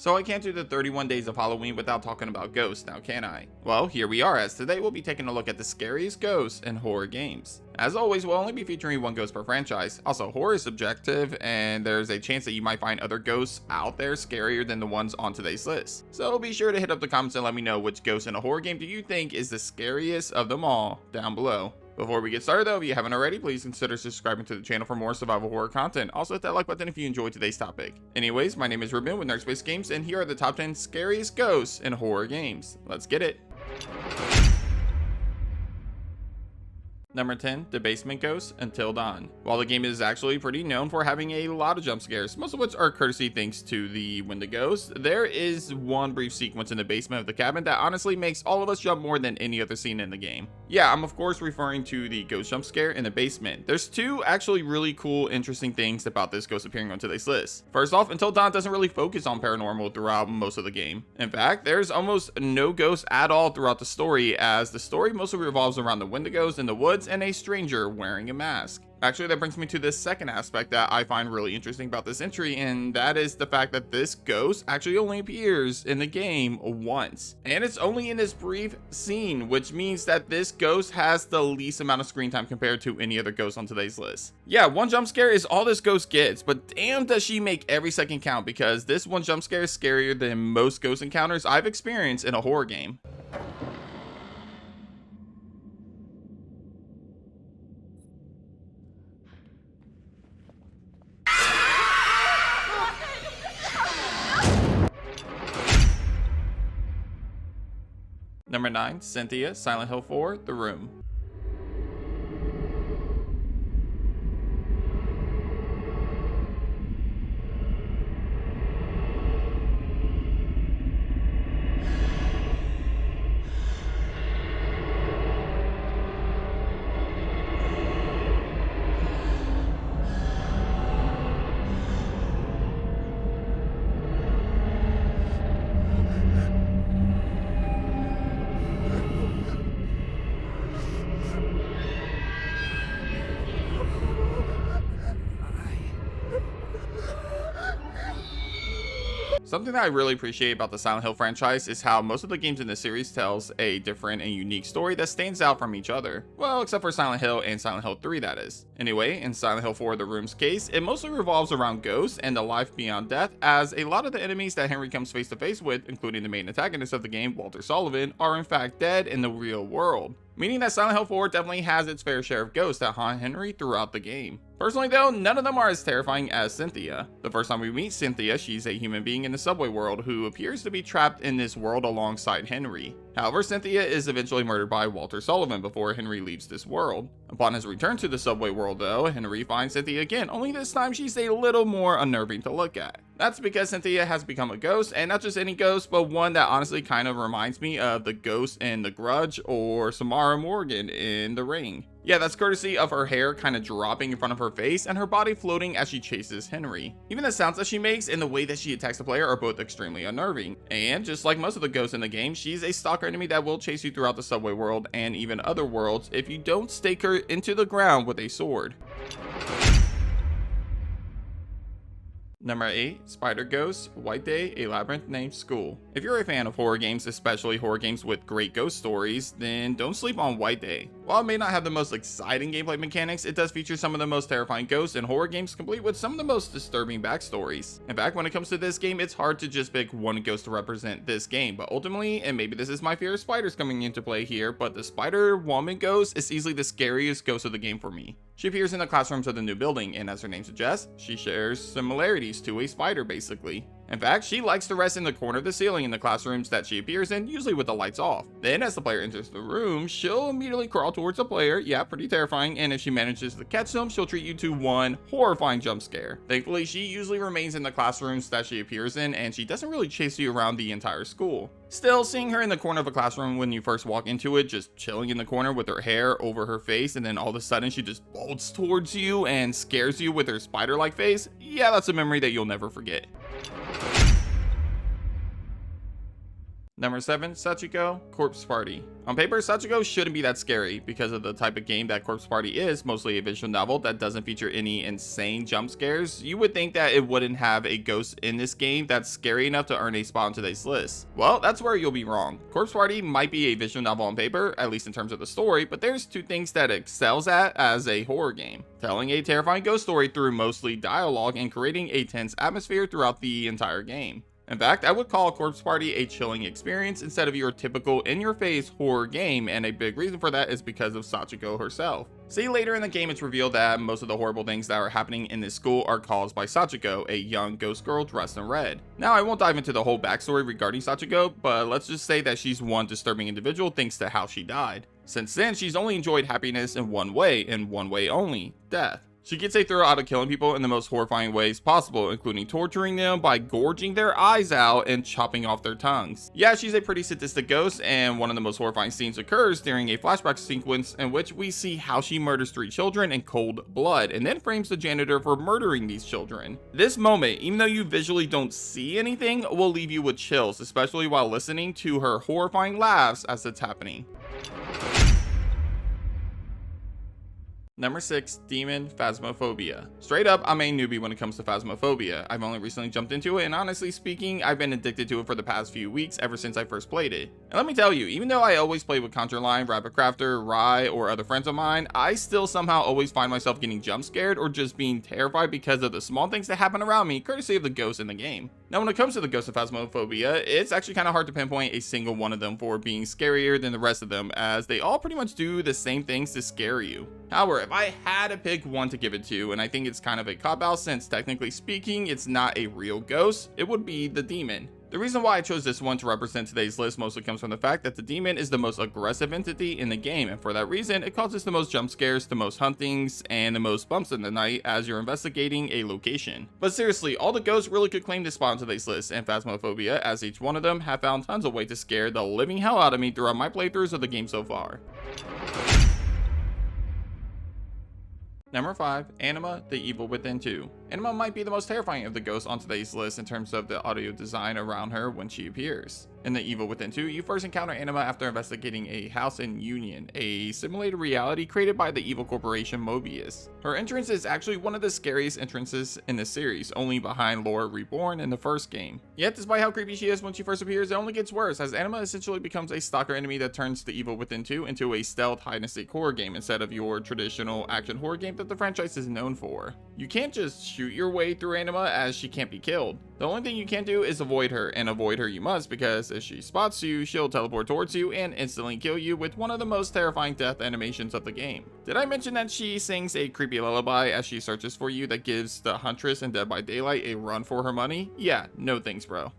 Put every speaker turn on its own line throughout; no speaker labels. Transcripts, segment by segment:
So I can't do the 31 days of Halloween without talking about ghosts now, can I? Well, here we are, as today we'll be taking a look at the scariest ghosts in horror games. As always, we'll only be featuring one ghost per franchise. Also, horror is subjective, and there's a chance that you might find other ghosts out there scarier than the ones on today's list. So be sure to hit up the comments and let me know which ghost in a horror game do you think is the scariest of them all down below. Before we get started though, if you haven't already, please consider subscribing to the channel for more survival horror content. Also hit that like button if you enjoyed today's topic. Anyways, my name is Ruben with Nerdspace Games, and here are the top 10 scariest ghosts in horror games. Let's get it. Number 10, The Basement Ghost Until Dawn. While the game is actually pretty known for having a lot of jump scares, most of which are courtesy thanks to the Wendigos, there is one brief sequence in the basement of the cabin that honestly makes all of us jump more than any other scene in the game. Yeah, I'm of course referring to the ghost jump scare in the basement. There's two actually really cool, interesting things about this ghost appearing on today's list. First off, Until Dawn doesn't really focus on paranormal throughout most of the game. In fact, there's almost no ghosts at all throughout the story, as the story mostly revolves around the Wendigos in the woods and a stranger wearing a mask. Actually, that brings me to this second aspect that I find really interesting about this entry, and that is the fact that this ghost actually only appears in the game once. And it's only in this brief scene, which means that this ghost has the least amount of screen time compared to any other ghost on today's list. Yeah, one jump scare is all this ghost gets, but damn does she make every second count, because this one jump scare is scarier than most ghost encounters I've experienced in a horror game. Number 9, Cynthia, Silent Hill 4, The Room. Something that I really appreciate about the Silent Hill franchise is how most of the games in the series tells a different and unique story that stands out from each other. Well, except for Silent Hill and Silent Hill 3, that is. Anyway, in Silent Hill 4 The Room's case, it mostly revolves around ghosts and the life beyond death, as a lot of the enemies that Henry comes face to face with, including the main antagonist of the game, Walter Sullivan, are in fact dead in the real world. Meaning that Silent Hill 4 definitely has its fair share of ghosts that haunt Henry throughout the game. Personally though, none of them are as terrifying as Cynthia. The first time we meet Cynthia, she's a human being in the subway world who appears to be trapped in this world alongside Henry. However, Cynthia is eventually murdered by Walter Sullivan before Henry leaves this world. Upon his return to the subway world though, Henry finds Cynthia again, only this time she's a little more unnerving to look at. That's because Cynthia has become a ghost, and not just any ghost, but one that honestly kind of reminds me of the ghost in The Grudge or Samara Morgan in The Ring. Yeah, that's courtesy of her hair kind of dropping in front of her face and her body floating as she chases Henry. Even the sounds that she makes and the way that she attacks the player are both extremely unnerving. And just like most of the ghosts in the game, she's a stalker enemy that will chase you throughout the subway world and even other worlds if you don't stake her into the ground with a sword. Number 8, Spider Ghost, White Day, A Labyrinth Named School. If you're a fan of horror games, especially horror games with great ghost stories, then don't sleep on White Day. While it may not have the most exciting gameplay mechanics, it does feature some of the most terrifying ghosts in horror games, complete with some of the most disturbing backstories. In fact, when it comes to this game, it's hard to just pick one ghost to represent this game, but ultimately, and maybe this is my fear of spiders coming into play here, but the Spider Woman ghost is easily the scariest ghost of the game for me. She appears in the classrooms of the new building, and as her name suggests, she shares similarities to a spider basically. In fact, she likes to rest in the corner of the ceiling in the classrooms that she appears in, usually with the lights off. Then as the player enters the room, she'll immediately crawl towards the player, yeah, pretty terrifying, and if she manages to catch them, she'll treat you to one horrifying jump scare. Thankfully, she usually remains in the classrooms that she appears in, and she doesn't really chase you around the entire school. Still, seeing her in the corner of a classroom when you first walk into it, just chilling in the corner with her hair over her face, and then all of a sudden she just bolts towards you and scares you with her spider-like face, yeah, that's a memory that you'll never forget. Number 7, Sachiko, Corpse Party. On paper, Sachiko shouldn't be that scary because of the type of game that Corpse Party is, mostly a visual novel that doesn't feature any insane jump scares. You would think that it wouldn't have a ghost in this game that's scary enough to earn a spot on today's list. Well, that's where you'll be wrong. Corpse Party might be a visual novel on paper, at least in terms of the story, but there's two things that it excels at as a horror game: telling a terrifying ghost story through mostly dialogue and creating a tense atmosphere throughout the entire game. In fact, I would call Corpse Party a chilling experience instead of your typical in-your-face horror game, and a big reason for that is because of Sachiko herself. See, later in the game it's revealed that most of the horrible things that are happening in this school are caused by Sachiko, a young ghost girl dressed in red. Now, I won't dive into the whole backstory regarding Sachiko, but let's just say that she's one disturbing individual thanks to how she died. Since then, she's only enjoyed happiness in one way, and one way only: death. She gets a thrill out of killing people in the most horrifying ways possible, including torturing them by gorging their eyes out and chopping off their tongues. Yeah, she's a pretty sadistic ghost, and one of the most horrifying scenes occurs during a flashback sequence in which we see how she murders 3 children in cold blood, and then frames the janitor for murdering these children. This moment, even though you visually don't see anything, will leave you with chills, especially while listening to her horrifying laughs as it's happening. Number 6, Demon Phasmophobia. Straight up, I'm a newbie when it comes to Phasmophobia. I've only recently jumped into it, and honestly speaking, I've been addicted to it for the past few weeks ever since I first played it. And let me tell you, even though I always play with Contraline, Rapid Crafter, Rye, or other friends of mine, I still somehow always find myself getting jump scared or just being terrified because of the small things that happen around me, courtesy of the ghosts in the game. Now, when it comes to the ghosts of Phasmophobia, it's actually kind of hard to pinpoint a single one of them for being scarier than the rest of them, as they all pretty much do the same things to scare you. However, if I had to pick one to give it to, and I think it's kind of a cop-out since technically speaking it's not a real ghost, it would be the demon. The reason why I chose this one to represent today's list mostly comes from the fact that the demon is the most aggressive entity in the game, and for that reason it causes the most jump scares, the most huntings, and the most bumps in the night as you're investigating a location. But seriously, all the ghosts really could claim to spot on today's list, and Phasmophobia, as each one of them, have found tons of ways to scare the living hell out of me throughout my playthroughs of the game so far. Number 5, Anima, the Evil Within 2. Anima might be the most terrifying of the ghosts on today's list in terms of the audio design around her when she appears. In The Evil Within 2, you first encounter Anima after investigating a house in Union, a simulated reality created by the evil corporation Mobius. Her entrance is actually one of the scariest entrances in the series, only behind Laura Reborn in the first game. Yet, despite how creepy she is when she first appears, it only gets worse, as Anima essentially becomes a stalker enemy that turns The Evil Within 2 into a stealth hide-and-seek horror game instead of your traditional action horror game that the franchise is known for. You can't just shoot your way through Anima, as she can't be killed. The only thing you can do is avoid her, and avoid her you must, because if she spots you, she'll teleport towards you and instantly kill you with one of the most terrifying death animations of the game. Did I mention that she sings a creepy lullaby as she searches for you that gives the Huntress in Dead by Daylight a run for her money? Yeah, no thanks, bro.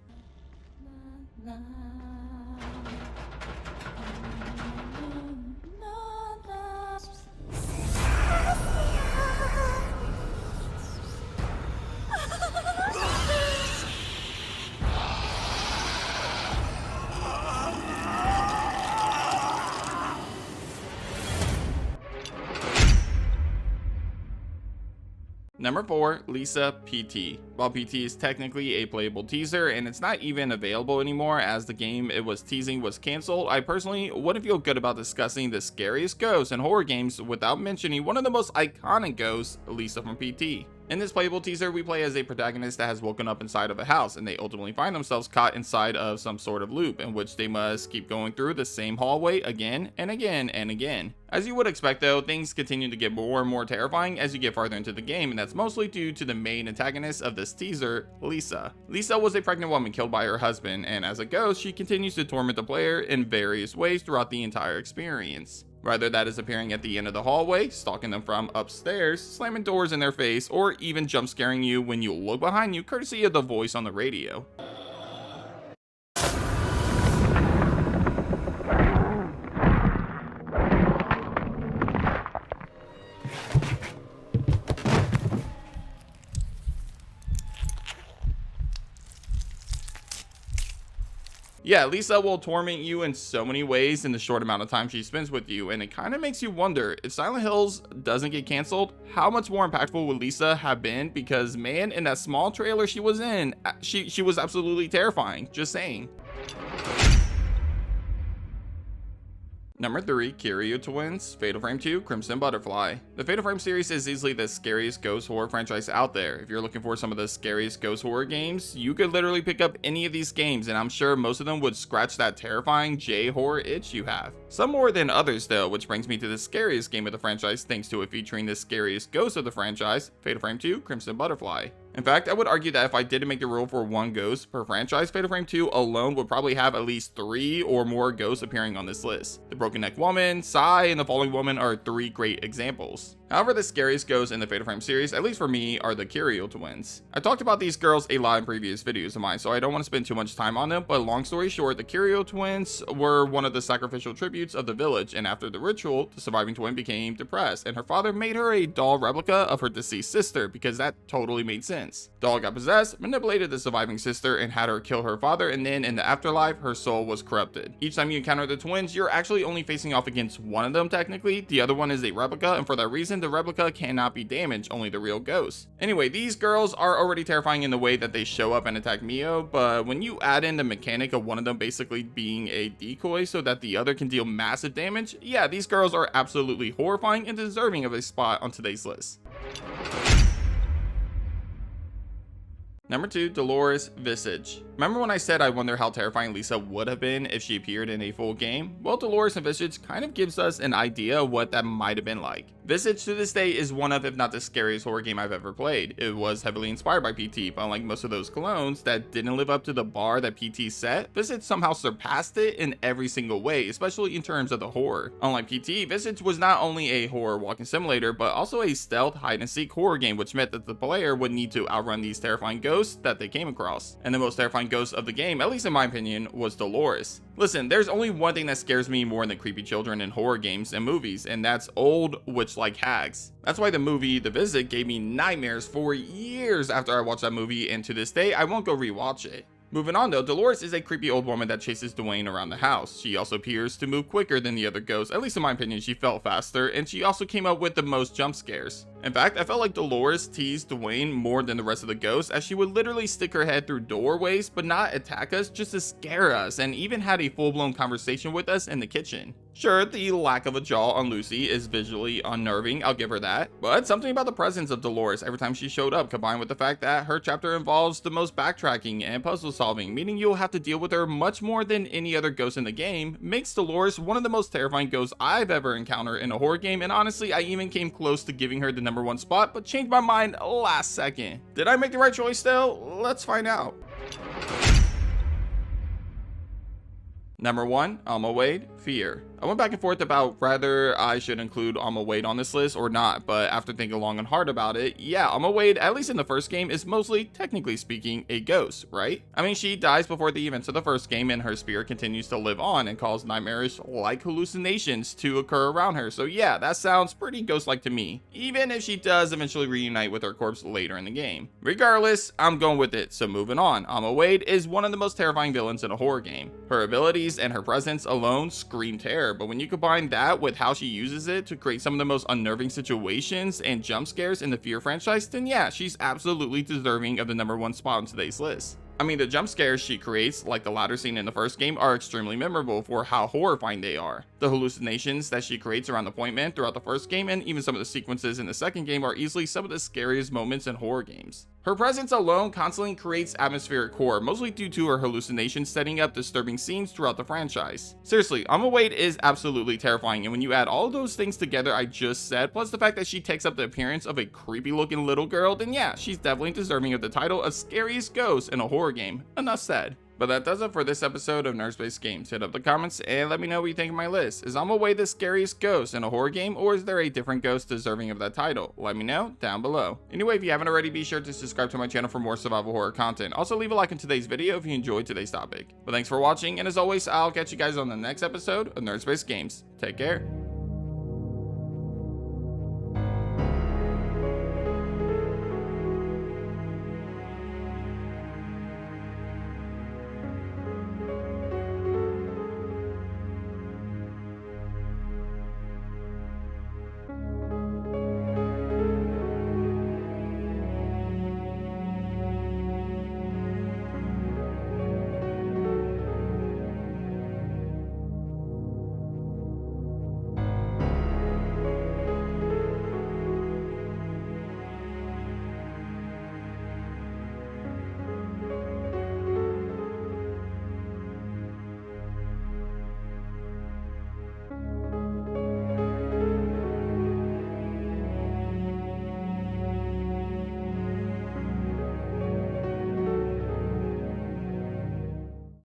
Number 4, Lisa PT. While PT is technically a playable teaser and it's not even available anymore as the game it was teasing was cancelled, I personally wouldn't feel good about discussing the scariest ghosts in horror games without mentioning one of the most iconic ghosts, Lisa from PT. In this playable teaser, we play as a protagonist that has woken up inside of a house, and they ultimately find themselves caught inside of some sort of loop in which they must keep going through the same hallway again and again and again. As you would expect though, things continue to get more and more terrifying as you get farther into the game, and that's mostly due to the main antagonist of this teaser, Lisa. Lisa was a pregnant woman killed by her husband, and as a ghost, she continues to torment the player in various ways throughout the entire experience. Whether that is appearing at the end of the hallway, stalking them from upstairs, slamming doors in their face, or even jump scaring you when you look behind you courtesy of the voice on the radio. Yeah, Lisa will torment you in so many ways in the short amount of time she spends with you, and it kind of makes you wonder, if Silent Hills doesn't get canceled, how much more impactful would Lisa have been? Because man, in that small trailer she was in, she was absolutely terrifying, just saying. Number 3, Kiryu Twins, Fatal Frame 2, Crimson Butterfly. The Fatal Frame series is easily the scariest ghost horror franchise out there. If you're looking for some of the scariest ghost horror games, you could literally pick up any of these games, and I'm sure most of them would scratch that terrifying J-horror itch you have. Some more than others though, which brings me to the scariest game of the franchise thanks to it featuring the scariest ghost of the franchise, Fatal Frame 2, Crimson Butterfly. In fact, I would argue that if I didn't make the rule for one ghost per franchise, Fatal Frame 2 alone would probably have at least 3 or more ghosts appearing on this list. The Broken Neck Woman, Sai, and the Falling Woman are 3 great examples. However, the scariest ghosts in the Fatal Frame series, at least for me, are the Kiryu Twins. I talked about these girls a lot in previous videos of mine, so I don't want to spend too much time on them, but long story short, the Kiryu Twins were one of the sacrificial tributes of the village, and after the ritual, the surviving twin became depressed, and her father made her a doll replica of her deceased sister, because that totally made sense. Doll got possessed, manipulated the surviving sister, and had her kill her father, and then in the afterlife, her soul was corrupted. Each time you encounter the twins, you're actually only facing off against one of them technically, the other one is a replica, and for that reason, the replica cannot be damaged, only the real ghost. Anyway, these girls are already terrifying in the way that they show up and attack Mio, but when you add in the mechanic of one of them basically being a decoy so that the other can deal massive damage, yeah, these girls are absolutely horrifying and deserving of a spot on today's list. Number 2, Dolores Visage. Remember when I said I wonder how terrifying Lisa would have been if she appeared in a full game? Well, Dolores and Visage kind of gives us an idea of what that might have been like. Visage to this day is one of, if not the scariest horror game I've ever played. It was heavily inspired by PT, but unlike most of those clones that didn't live up to the bar that PT set, Visage somehow surpassed it in every single way, especially in terms of the horror. Unlike PT, Visage was not only a horror walking simulator, but also a stealth hide-and-seek horror game, which meant that the player would need to outrun these terrifying ghosts that they came across. And the most terrifying ghost of the game, at least in my opinion, was Dolores. Listen, there's only one thing that scares me more than creepy children in horror games and movies, and that's old witch-like hags. That's why the movie The Visit gave me nightmares for years after I watched that movie, and to this day, I won't go rewatch it. Moving on though, Dolores is a creepy old woman that chases Dwayne around the house. She also appears to move quicker than the other ghosts, at least in my opinion she felt faster, and she also came up with the most jump scares. In fact, I felt like Dolores teased Dwayne more than the rest of the ghosts, as she would literally stick her head through doorways but not attack us, just to scare us, and even had a full-blown conversation with us in the kitchen. Sure, the lack of a jaw on Lucy is visually unnerving, I'll give her that, but something about the presence of Dolores every time she showed up, combined with the fact that her chapter involves the most backtracking and puzzle solving, meaning you'll have to deal with her much more than any other ghost in the game, makes Dolores one of the most terrifying ghosts I've ever encountered in a horror game, and honestly, I even came close to giving her the number 1 spot, but changed my mind last second. Did I make the right choice though? Let's find out. Number 1, Alma Wade, F.E.A.R. I went back and forth about whether I should include Alma Wade on this list or not, but after thinking long and hard about it, yeah, Alma Wade, at least in the first game, is mostly, technically speaking, a ghost, right? I mean, she dies before the events of the first game, and her spirit continues to live on and cause nightmarish-like hallucinations to occur around her, so yeah, that sounds pretty ghost-like to me, even if she does eventually reunite with her corpse later in the game. Regardless, I'm going with it, so moving on. Alma Wade is one of the most terrifying villains in a horror game. Her abilities and her presence alone scream terror, but when you combine that with how she uses it to create some of the most unnerving situations and jump scares in the F.E.A.R franchise, then yeah, she's absolutely deserving of the number 1 spot on today's list. I mean, the jump scares she creates, like the ladder scene in the first game, are extremely memorable for how horrifying they are. The hallucinations that she creates around the point man throughout the first game, and even some of the sequences in the second game, are easily some of the scariest moments in horror games. Her presence alone constantly creates atmospheric horror, mostly due to her hallucinations setting up disturbing scenes throughout the franchise. Seriously, Alma Wade is absolutely terrifying, and when you add all those things together I just said, plus the fact that she takes up the appearance of a creepy looking little girl, then yeah, she's definitely deserving of the title of Scariest Ghost in a horror game. Enough said. But that does it for this episode of Nerd Games. Hit up the comments and let me know what you think of my list. Is Alma Wade the scariest ghost in a horror game, or is there a different ghost deserving of that title? Let me know down below. Anyway, if you haven't already, be sure to subscribe to my channel for more survival horror content. Also, leave a like on today's video if you enjoyed today's topic. But thanks for watching, and as always, I'll catch you guys on the next episode of Nerd Games. Take care.